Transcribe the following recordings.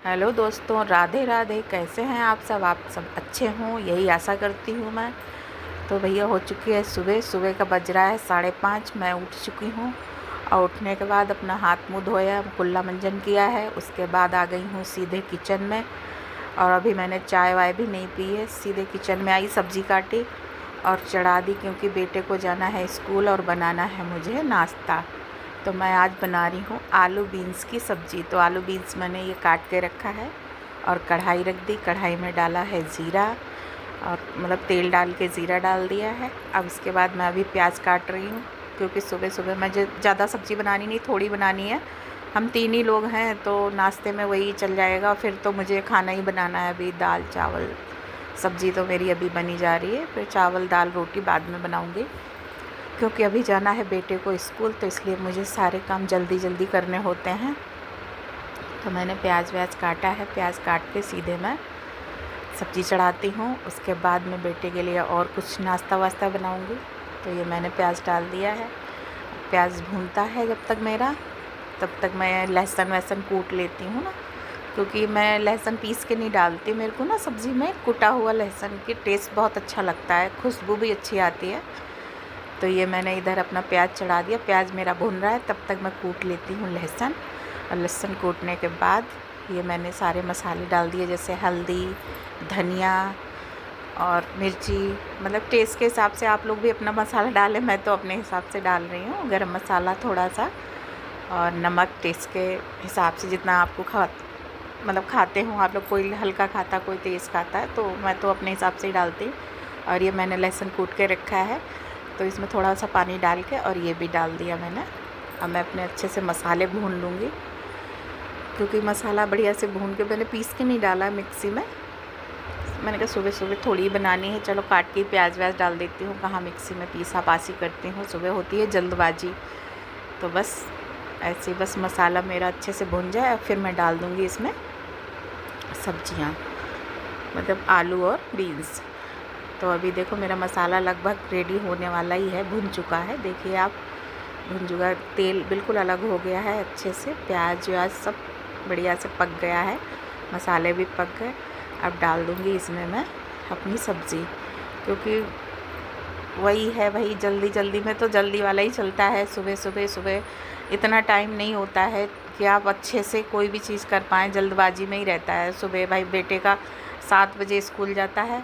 Hello दोस्तों, राधे राधे। कैसे हैं आप सब अच्छे हों, यही आशा करती हूँ मैं। तो भैया हो चुकी है सुबह। सुबह का बज रहा है 5:30। मैं उठ चुकी हूँ और उठने के बाद अपना हाथ मुँह धोया, कुल्ला मंजन किया है। उसके बाद आ गई हूँ सीधे किचन में। और अभी मैंने चाय वाय भी नहीं पी है, सीधे किचन में आई, सब्ज़ी काटी और चढ़ा दी, क्योंकि बेटे को जाना है स्कूल और बनाना है मुझे नाश्ता। तो मैं आज बना रही हूँ आलू बीन्स की सब्ज़ी। तो आलू बीन्स मैंने ये काट के रखा है और कढ़ाई रख दी। कढ़ाई में डाला है ज़ीरा और मतलब तेल डाल के ज़ीरा डाल दिया है। अब इसके बाद मैं अभी प्याज काट रही हूँ, क्योंकि सुबह सुबह मुझे ज़्यादा सब्ज़ी बनानी नहीं, थोड़ी बनानी है। हम 3 ही लोग हैं तो नाश्ते में वही चल जाएगा। फिर तो मुझे खाना ही बनाना है अभी, दाल चावल। सब्ज़ी तो मेरी अभी बनी जा रही है, फिर चावल दाल रोटी बाद में बनाऊँगी, क्योंकि अभी जाना है बेटे को स्कूल, तो इसलिए मुझे सारे काम जल्दी जल्दी करने होते हैं। तो मैंने प्याज व्याज काटा है, प्याज काट के सीधे मैं सब्ज़ी चढ़ाती हूँ। उसके बाद मैं बेटे के लिए और कुछ नाश्ता वास्ता बनाऊँगी। तो ये मैंने प्याज डाल दिया है। प्याज भूनता है जब तक मेरा, तब तक मैं लहसुन वहसुन कूट लेती हूँ ना, क्योंकि मैं लहसुन पीस के नहीं डालती। मेरे को ना सब्ज़ी में कुटा हुआ लहसुन की टेस्ट बहुत अच्छा लगता है, खुशबू भी अच्छी आती है। तो ये मैंने इधर अपना प्याज चढ़ा दिया। प्याज मेरा भुन रहा है, तब तक मैं कूट लेती हूँ लहसुन। और लहसुन कूटने के बाद ये मैंने सारे मसाले डाल दिए, जैसे हल्दी, धनिया और मिर्ची। मतलब टेस्ट के हिसाब से आप लोग भी अपना मसाला डालें, मैं तो अपने हिसाब से डाल रही हूँ। गरम मसाला थोड़ा सा और नमक टेस्ट के हिसाब से, जितना आपको खाते हो आप लोग। कोई हल्का खाता, कोई तेज़ खाता है, तो मैं तो अपने हिसाब से ही डालती हूँ। और ये मैंने लहसुन कूट के रखा है, तो इसमें थोड़ा सा पानी डाल के और ये भी डाल दिया मैंने। अब मैं अपने अच्छे से मसाले भून लूँगी, क्योंकि मसाला बढ़िया से भून के, मैंने पीस के नहीं डाला मिक्सी में। मैंने कहा सुबह सुबह थोड़ी बनानी है, चलो काट के प्याज व्याज डाल देती हूँ, कहाँ मिक्सी में पीसा पासी करती हूँ। सुबह होती है जल्दबाजी। तो बस ऐसे बस मसाला मेरा अच्छे से भुन जाए, फिर मैं डाल दूँगी इसमें सब्जियाँ, मतलब आलू और बीन्स। तो अभी देखो मेरा मसाला लगभग रेडी होने वाला ही है, भुन चुका है। देखिए आप, भुन चुका, तेल बिल्कुल अलग हो गया है अच्छे से, प्याज व्याज सब बढ़िया से पक गया है, मसाले भी पक गए। अब डाल दूँगी इसमें मैं अपनी सब्ज़ी, क्योंकि वही है भाई, जल्दी जल्दी में तो जल्दी वाला ही चलता है। सुबह इतना टाइम नहीं होता है कि आप अच्छे से कोई भी चीज़ कर पाएँ, जल्दबाजी में ही रहता है। सुबह भाई बेटे का 7 बजे स्कूल जाता है,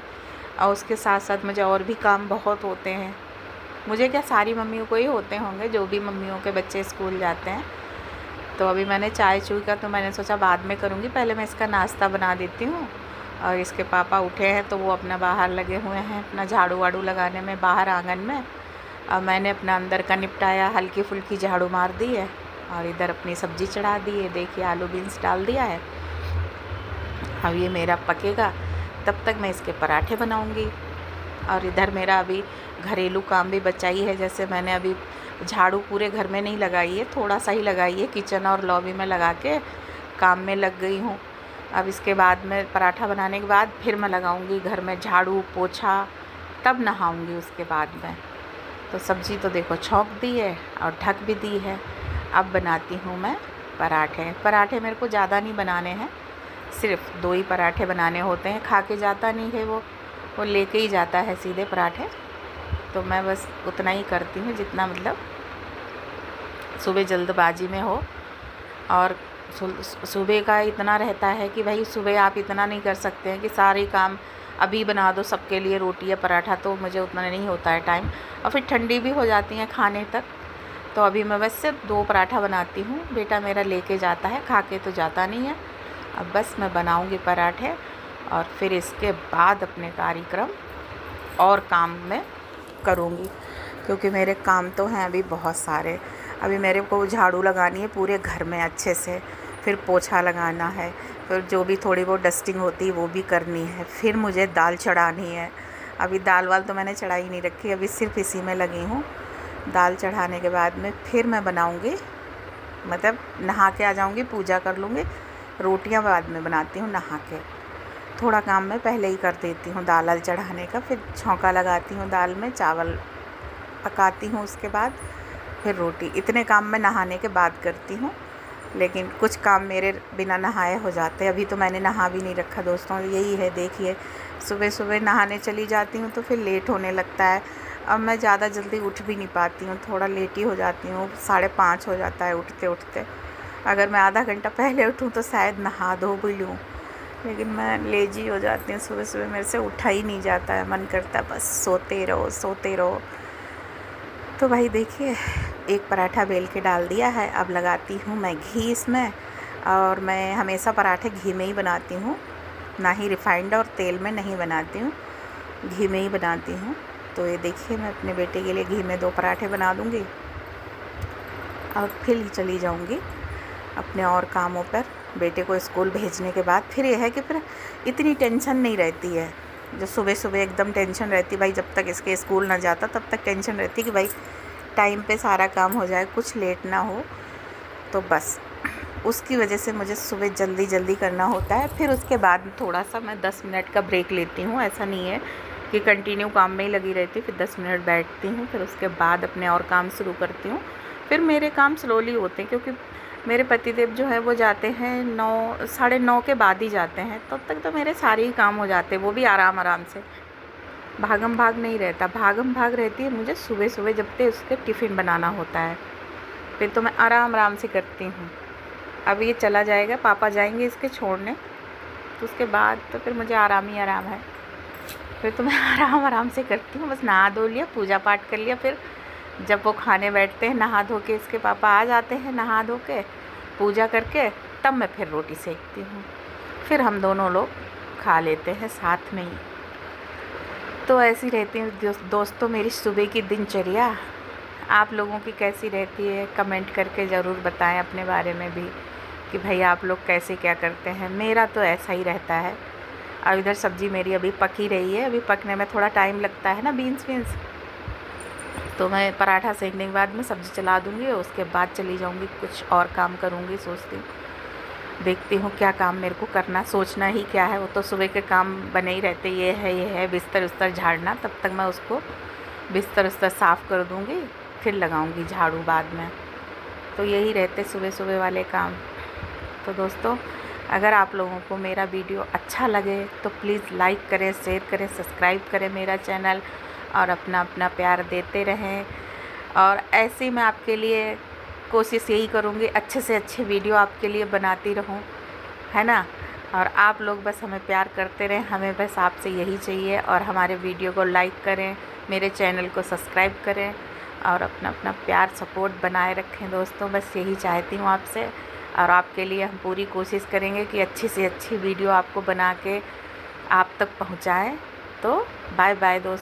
और उसके साथ साथ मुझे और भी काम बहुत होते हैं। मुझे क्या, सारी मम्मियों को ही होते होंगे, जो भी मम्मियों के बच्चे स्कूल जाते हैं। तो अभी मैंने चाय चूई का, तो मैंने सोचा बाद में करूँगी, पहले मैं इसका नाश्ता बना देती हूँ। और इसके पापा उठे हैं, तो वो अपना बाहर लगे हुए हैं अपना झाड़ू वाड़ू लगाने में, बाहर आंगन में। और मैंने अपना अंदर का निपटाया, हल्की फुल्की झाड़ू मार दी है और इधर अपनी सब्ज़ी चढ़ा दी है। देखिए आलू बीन्स डाल दिया है। अब ये मेरा पकेगा, तब तक मैं इसके पराठे बनाऊंगी। और इधर मेरा अभी घरेलू काम भी बचा ही है। जैसे मैंने अभी झाड़ू पूरे घर में नहीं लगाई है, थोड़ा सा ही लगाई है, किचन और लॉबी में लगा के काम में लग गई हूँ। अब इसके बाद में पराठा बनाने के बाद फिर मैं लगाऊंगी घर में झाड़ू पोछा, तब नहाऊंगी उसके बाद में। तो सब्ज़ी तो देखो छौंक दी है और ढक भी दी है। अब बनाती हूँ मैं पराठे। पराठे मेरे को ज़्यादा नहीं बनाने हैं, सिर्फ 2 ही पराठे बनाने होते हैं। खा के जाता नहीं है वो लेके ही जाता है सीधे पराठे। तो मैं बस उतना ही करती हूँ जितना मतलब सुबह जल्दबाजी में हो। और सुबह का इतना रहता है कि भाई सुबह आप इतना नहीं कर सकते हैं कि सारे काम अभी बना दो सबके लिए, रोटी या पराठा, तो मुझे उतना नहीं होता है टाइम, और फिर ठंडी भी हो जाती हैं खाने तक। तो अभी मैं बस सिर्फ 2 पराठा बनाती हूँ। बेटा मेरा लेके जाता है, खा के तो जाता नहीं है। अब बस मैं बनाऊँगी पराठे और फिर इसके बाद अपने कार्यक्रम और काम में करूँगी, क्योंकि मेरे काम तो हैं अभी बहुत सारे। अभी मेरे को झाड़ू लगानी है पूरे घर में अच्छे से, फिर पोछा लगाना है, फिर जो भी थोड़ी बहुत डस्टिंग होती है वो भी करनी है, फिर मुझे दाल चढ़ानी है। अभी दाल वाल तो मैंने चढ़ाई नहीं रखी, अभी सिर्फ इसी में लगी हूँ। दाल चढ़ाने के बाद में फिर मैं बनाऊँगी, मतलब नहा के आ जाऊँगी, पूजा कर लूँगी। रोटियां बाद में बनाती हूँ नहा के। थोड़ा काम मैं पहले ही कर देती हूँ दाल वाल चढ़ाने का, फिर छौंका लगाती हूँ दाल में, चावल पकाती हूँ, उसके बाद फिर रोटी। इतने काम मैं नहाने के बाद करती हूँ। लेकिन कुछ काम मेरे बिना नहाए हो जाते हैं। अभी तो मैंने नहा भी नहीं रखा दोस्तों, यही है देखिए, सुबह सुबह नहाने चली जाती हूँ तो फिर लेट होने लगता है। अब मैं ज़्यादा जल्दी उठ भी नहीं पाती हूँ, थोड़ा लेट ही हो जाती हूँ, 5:30 हो जाता है उठते उठते। अगर मैं आधा घंटा पहले उठूँ तो शायद नहा धो भी लूँ, लेकिन मैं लेजी हो जाती हूँ। सुबह सुबह मेरे से उठा ही नहीं जाता है, मन करता है बस सोते रहो सोते रहो। तो भाई देखिए, एक पराठा बेल के डाल दिया है, अब लगाती हूँ मैं घी इसमें। और मैं हमेशा पराठे घी में ही बनाती हूँ, ना ही रिफाइंड और तेल में नहीं बनाती हूँ, घी में ही बनाती हूँ। तो ये देखिए, मैं अपने बेटे के लिए घी में 2 पराठे बना दूँगी और फिर चली जाऊँगी अपने और कामों पर। बेटे को स्कूल भेजने के बाद फिर यह है कि फिर इतनी टेंशन नहीं रहती है जो सुबह सुबह एकदम टेंशन रहती। भाई जब तक इसके स्कूल ना जाता तब तक टेंशन रहती कि भाई टाइम पे सारा काम हो जाए, कुछ लेट ना हो। तो बस उसकी वजह से मुझे सुबह जल्दी जल्दी करना होता है। फिर उसके बाद थोड़ा सा मैं 10 मिनट का ब्रेक लेती हूँ। ऐसा नहीं है कि कंटिन्यू काम में ही लगी रहती, फिर 10 मिनट बैठती हूँ, फिर उसके बाद अपने और काम शुरू करती हूँ। फिर मेरे काम स्लोली होते हैं क्योंकि मेरे पतिदेव जो है वो जाते हैं 9 साढ़े 9 के बाद ही जाते हैं, तब तक तो मेरे सारे ही काम हो जाते हैं, वो भी आराम आराम से। भागम भाग नहीं रहता, भागम भाग रहती है मुझे सुबह सुबह जब तक उसके टिफ़िन बनाना होता है, फिर तो मैं आराम आराम से करती हूँ। अब ये चला जाएगा, पापा जाएंगे इसके छोड़ने, तो उसके बाद तो फिर मुझे आराम ही आराम है। फिर तो मैं आराम आराम से करती हूँ, बस नहा धो लिया, पूजा पाठ कर लिया। फिर जब वो खाने बैठते हैं नहा धो के, इसके पापा आ जाते हैं नहा धो के पूजा करके, तब मैं फिर रोटी सेकती हूँ, फिर हम दोनों लोग खा लेते हैं साथ में ही। तो ऐसी रहती है दोस्तों मेरी सुबह की दिनचर्या। आप लोगों की कैसी रहती है कमेंट करके ज़रूर बताएं अपने बारे में भी कि भाई आप लोग कैसे क्या करते हैं। मेरा तो ऐसा ही रहता है। और इधर सब्ज़ी मेरी अभी पक ही रही है, अभी पकने में थोड़ा टाइम लगता है ना बीन्स वीन्स। तो मैं पराठा सेकने के बाद में सब्ज़ी चला दूँगी और उसके बाद चली जाऊँगी, कुछ और काम करूँगी। सोचती हूँ, देखती हूँ क्या काम मेरे को करना, सोचना ही क्या है, वो तो सुबह के काम बने ही रहते, ये है बिस्तर उस्तर झाड़ना। तब तक मैं उसको बिस्तर उस्तर साफ़ कर दूँगी, फिर लगाऊँगी झाड़ू बाद में। तो यही रहते सुबह सुबह वाले काम। तो दोस्तों, अगर आप लोगों को मेरा वीडियो अच्छा लगे तो प्लीज़ लाइक करें, शेयर करें, सब्सक्राइब करें मेरा चैनल और अपना प्यार देते रहें। और ऐसे ही मैं आपके लिए कोशिश यही करूँगी, अच्छे से अच्छे वीडियो आपके लिए बनाती रहूँ, है ना। और आप लोग बस हमें प्यार करते रहें, हमें बस आपसे यही चाहिए। और हमारे वीडियो को लाइक करें, मेरे चैनल को सब्सक्राइब करें और अपना प्यार सपोर्ट बनाए रखें दोस्तों, बस यही चाहती हूँ आपसे। और आपके लिए हम पूरी कोशिश करेंगे कि अच्छी से अच्छी वीडियो आपको बना के आप तक पहुँचाएँ। तो बाय बाय दोस्तों।